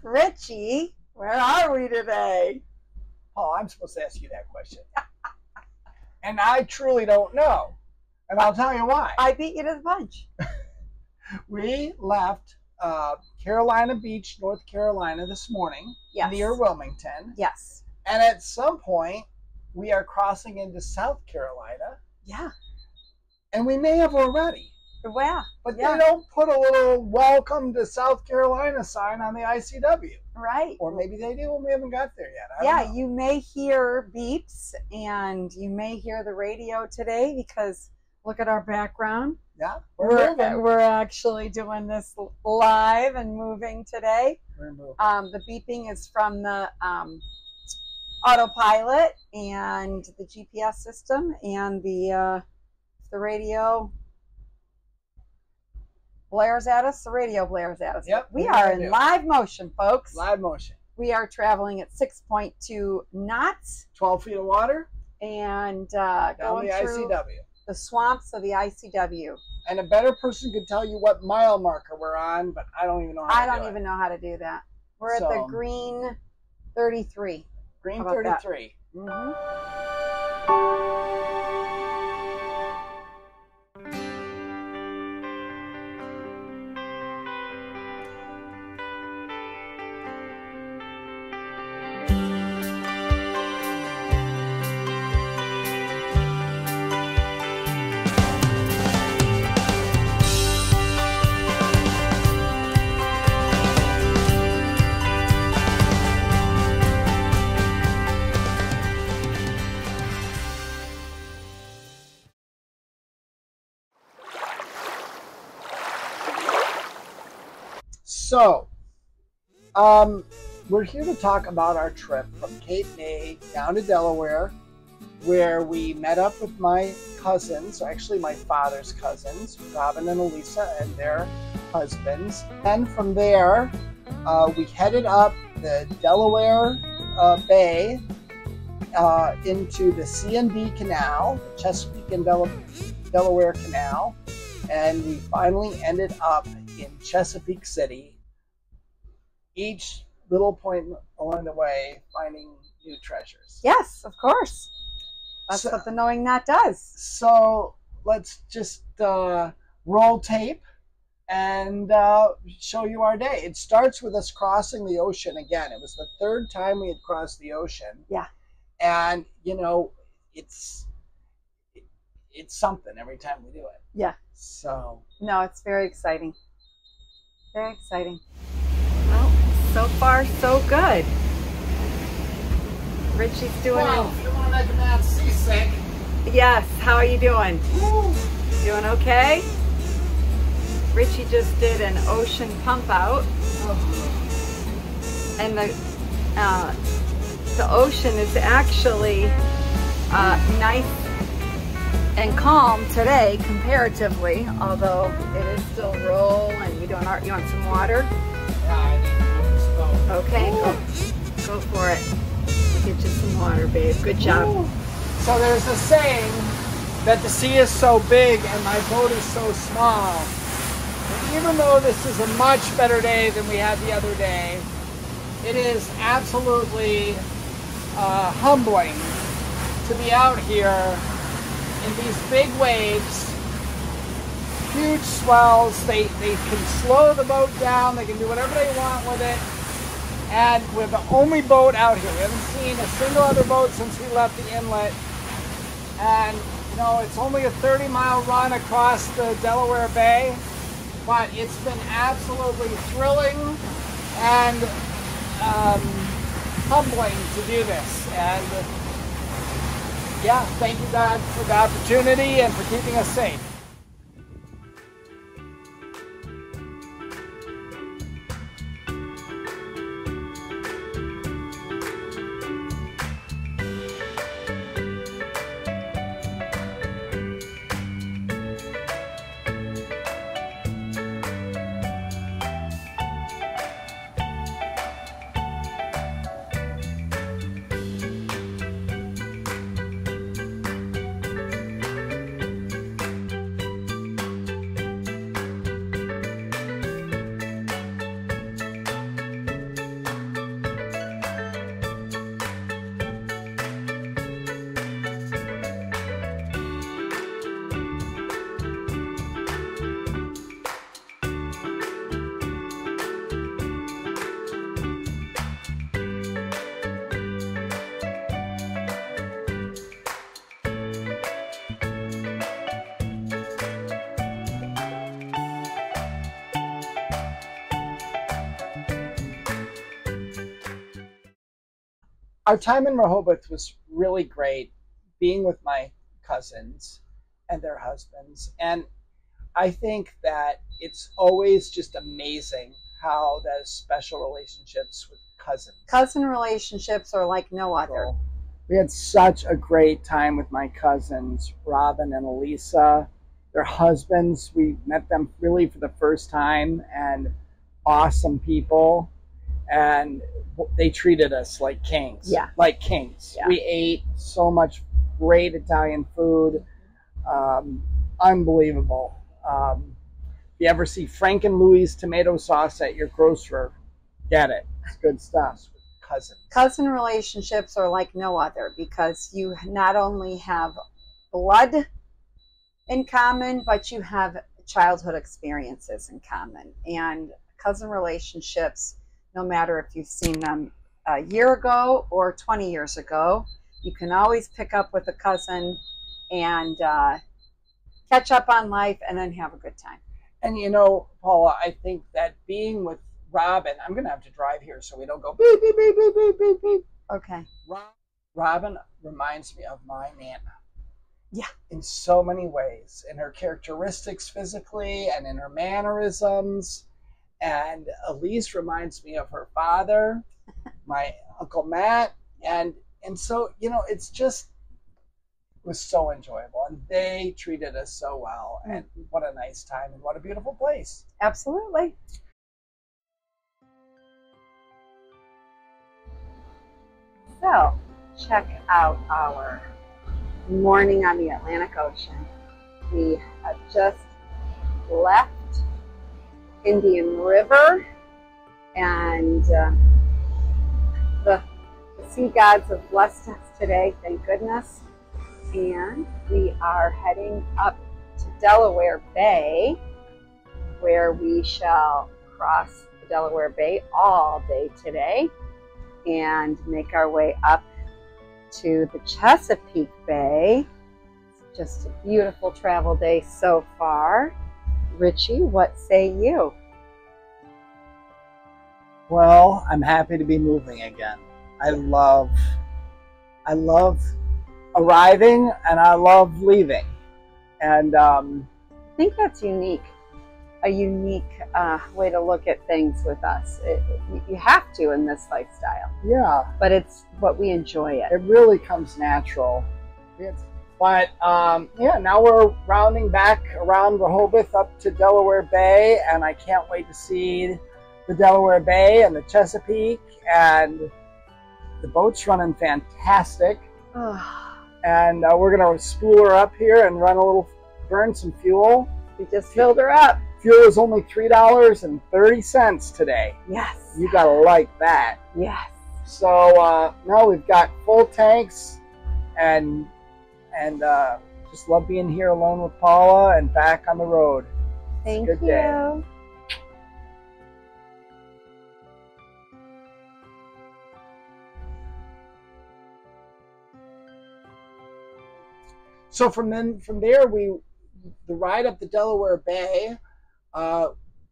Richie, where are we today? Oh, I'm supposed to ask you that question. And I truly don't know. And I'll tell you why. I beat you to the punch. We left Carolina Beach, North Carolina this morning, Yes. near Wilmington. Yes. And at some point, we are crossing into South Carolina. Yeah. And we may have already. Well, But yeah. they don't put a little welcome to South Carolina sign on the ICW. Right. Or maybe they do and we haven't got there yet. I don't know. You may hear beeps and you may hear the radio today because look at our background. Yeah, We're actually doing this live and moving today. We're moving. The beeping is from the autopilot and the GPS system, and the radio blares at us. The radio blares at us. Yep, we are in live motion, folks. Live motion. We are traveling at 6.2 knots. 12 feet of water. And down going the through ICW. the swamps of the ICW. And a better person could tell you what mile marker we're on, but I don't even know how to do it. I don't even know how to do that. We're at the green 33. Green 33. So, we're here to talk about our trip from Cape May down to Delaware, where we met up with my cousins, actually my father's cousins, Robin and Elisa and their husbands. And from there, we headed up the Delaware Bay into the C&D Canal, Chesapeake and Delaware Canal, and we finally ended up in Chesapeake City. Each little point along the way, finding new treasures. Yes, of course. That's what the Knowing That does. So let's just roll tape and show you our day. It starts with us crossing the ocean again. It was the third time we had crossed the ocean. Yeah. And, you know, it's something every time we do it. Yeah. So. No, it's very exciting. Very exciting. Well, so far so good. Richie's doing Well, if you want to make a man seasick. Yes, how are you doing? Woo. Doing okay? Richie just did an ocean pump out. And the ocean is actually nice and calm today comparatively, although it is still roll. And you want some water? Yeah, I need to okay, go for it. I'll get you some water, babe. Good job. Ooh. So there's a saying that the sea is so big and my boat is so small. And even though this is a much better day than we had the other day, it is absolutely humbling to be out here in these big waves, huge swells. They can slow the boat down, they can do whatever they want with it. And we're the only boat out here. We haven't seen a single other boat since we left the inlet. And, you know, it's only a 30-mile run across the Delaware Bay, but it's been absolutely thrilling and humbling to do this. And yeah, thank you, God, for the opportunity and for keeping us safe. Our time in Rehoboth was really great, being with my cousins and their husbands. And I think that it's always just amazing how there's special relationships with cousins. Cousin relationships are like no other. So we had such a great time with my cousins, Robin and Elisa. Their husbands, we met them really for the first time, and awesome people. And they treated us like kings. Yeah. Like kings. Yeah. We ate so much great Italian food. Unbelievable. If you ever see Frank and Louie's tomato sauce at your grocer, get it. It's good stuff. Cousins. Cousin relationships are like no other, because you not only have blood in common, but you have childhood experiences in common. And cousin relationships, no matter if you've seen them a year ago or 20 years ago, you can always pick up with a cousin and catch up on life and then have a good time. And you know, Paula, I think that being with Robin, I'm going to have to drive here so we don't go beep, beep, beep, beep, beep, beep, beep. Okay. Robin reminds me of my Nana. Yeah. In so many ways, in her characteristics physically and in her mannerisms. And Elise reminds me of her father, my Uncle Matt. And so, you know, it was so enjoyable. And they treated us so well. And what a nice time and what a beautiful place. Absolutely. So, check out our morning on the Atlantic Ocean. We have just left Indian River, and the sea gods have blessed us today, thank goodness. And we are heading up to Delaware Bay, where we shall cross the Delaware Bay all day today and make our way up to the Chesapeake Bay. It's just a beautiful travel day so far. Richie, what say you? Well, I'm happy to be moving again. I love arriving and I love leaving. And I think that's unique. A unique way to look at things with us. You have to in this lifestyle. Yeah. But it's what we enjoy it. It really comes natural. But yeah, now we're rounding back around Rehoboth up to Delaware Bay, and I can't wait to see the Delaware Bay and the Chesapeake, and the boat's running fantastic. And we're gonna spool her up here and burn some fuel. We just filled her up. Fuel is only $3.30 today. Yes. You gotta like that. Yes. So now we've got full tanks, and just love being here alone with Paula and back on the road. Thank you. Day. So from there, the ride up the Delaware Bay,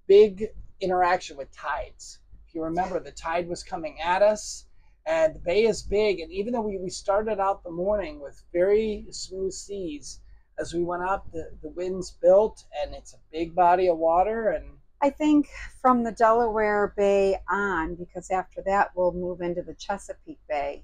big interaction with tides. If you remember, the tide was coming at us, and the bay is big. And even though we started out the morning with very smooth seas, as we went up, the winds built, and it's a big body of water. And I think from the Delaware Bay on, because after that we'll move into the Chesapeake Bay,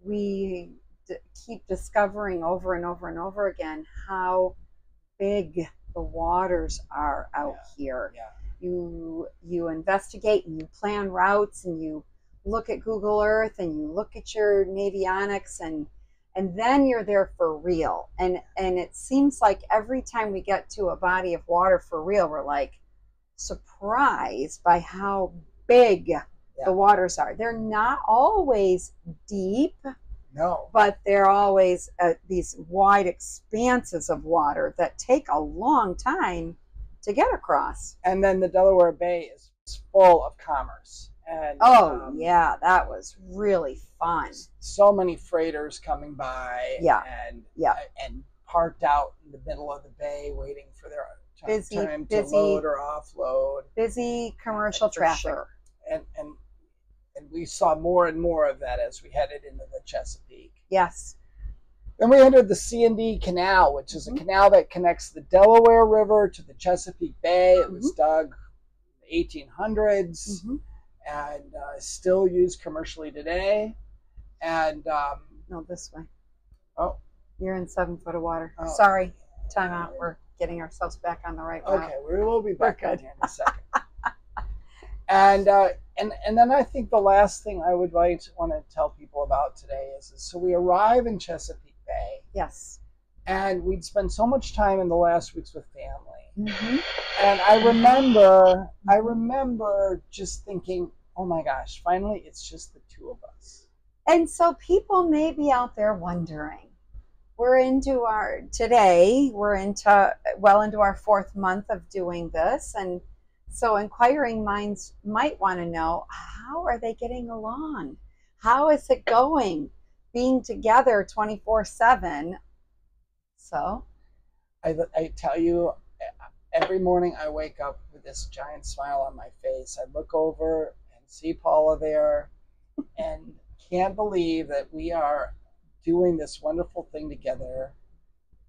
we keep discovering over and over and over again how big the waters are out here. Yeah. You investigate and you plan routes and you look at Google Earth and you look at your navionics, and then you're there for real. And it seems like every time we get to a body of water for real, we're like surprised by how big the waters are. They're not always deep. No. But they're always these wide expanses of water that take a long time to get across. And then the Delaware Bay is full of commerce. And yeah, that was really fun. So many freighters coming by. Yeah. And parked out in the middle of the bay waiting for their time to load or offload. Busy commercial traffic. Sure. And And we saw more and more of that as we headed into the Chesapeake. Yes. Then we entered the C&D Canal, which is a canal that connects the Delaware River to the Chesapeake Bay. It was dug in the 1800s and still used commercially today. And no, this way. Oh, you're in 7 foot of water. Oh. Sorry, time out. We're getting ourselves back on the right route. Okay, we will be back on here in a second. And then I think the last thing I would want to tell people about today is so we arrive in Chesapeake Bay. Yes. And we'd spent so much time in the last weeks with family. And I remember just thinking, oh my gosh, finally it's just the two of us. And so people may be out there wondering, we're into our 4th month of doing this. And so inquiring minds might want to know, how are they getting along? How is it going? Being together 24/7. So I tell you, every morning I wake up with this giant smile on my face. I look over and see Paula there and can't believe that we are doing this wonderful thing together.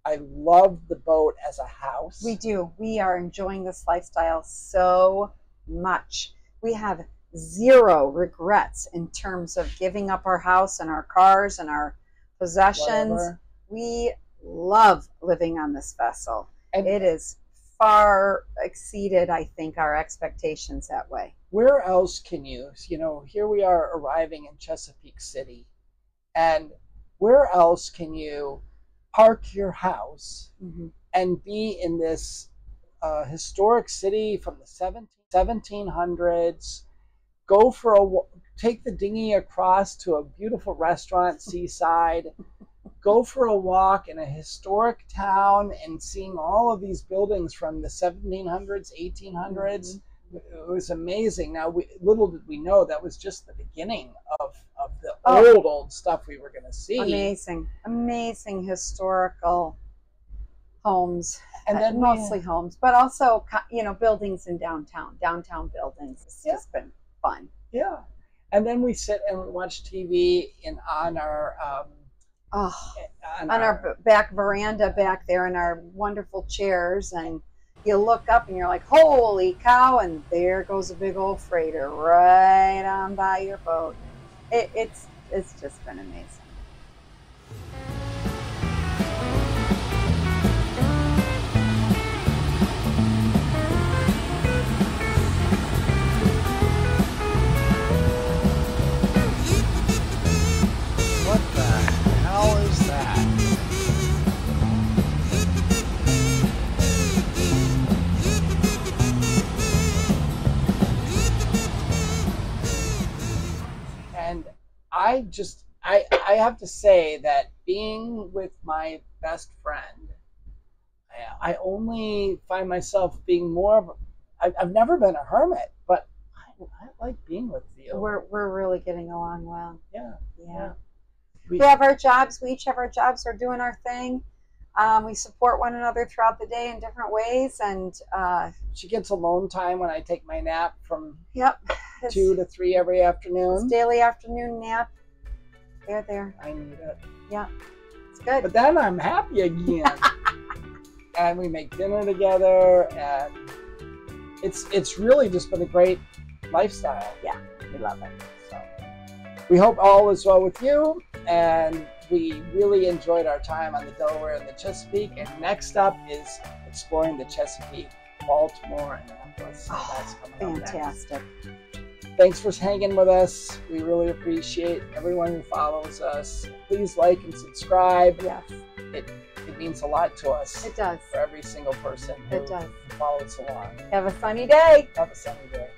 I love the boat as a house. We do. We are enjoying this lifestyle so much. We have zero regrets in terms of giving up our house and our cars and our possessions. Whatever. We love living on this vessel. And it is far exceeded, I think, our expectations that way. Where else can you know, here we are arriving in Chesapeake City, and where else can you park your house and be in this historic city from the 1700s, go for take the dinghy across to a beautiful restaurant seaside, go for a walk in a historic town and seeing all of these buildings from the 1700s, 1800s. It was amazing. Now, little did we know that was just the beginning of the old stuff we were going to see. Amazing historical homes, and then mostly homes, but also, you know, buildings in downtown buildings. It's just been fun. Yeah, and then we sit and watch TV on our back veranda back there in our wonderful chairs, and you look up and you're like, holy cow, and there goes a big old freighter right on by your boat. It's just been amazing. What the hell is that? And I have to say that being with my best friend, I only find myself being more of I've never been a hermit, but I like being with you. We're really getting along well. Yeah. We have our jobs. We each have our jobs. We're doing our thing. We support one another throughout the day in different ways. And she gets alone time when I take my nap from 2 to 3 every afternoon. It's daily afternoon nap. There. I need it. Yeah, it's good. But then I'm happy again. And we make dinner together, and it's really just been a great lifestyle. Yeah, we love it. So we hope all is well with you, and we really enjoyed our time on the Delaware and the Chesapeake. And next up is exploring the Chesapeake, Baltimore, and Annapolis. So that's coming up fantastic. next. Thanks for hanging with us. We really appreciate everyone who follows us. Please like and subscribe. Yes. It means a lot to us. It does. For every single person who follows along. Have a sunny day. Have a sunny day.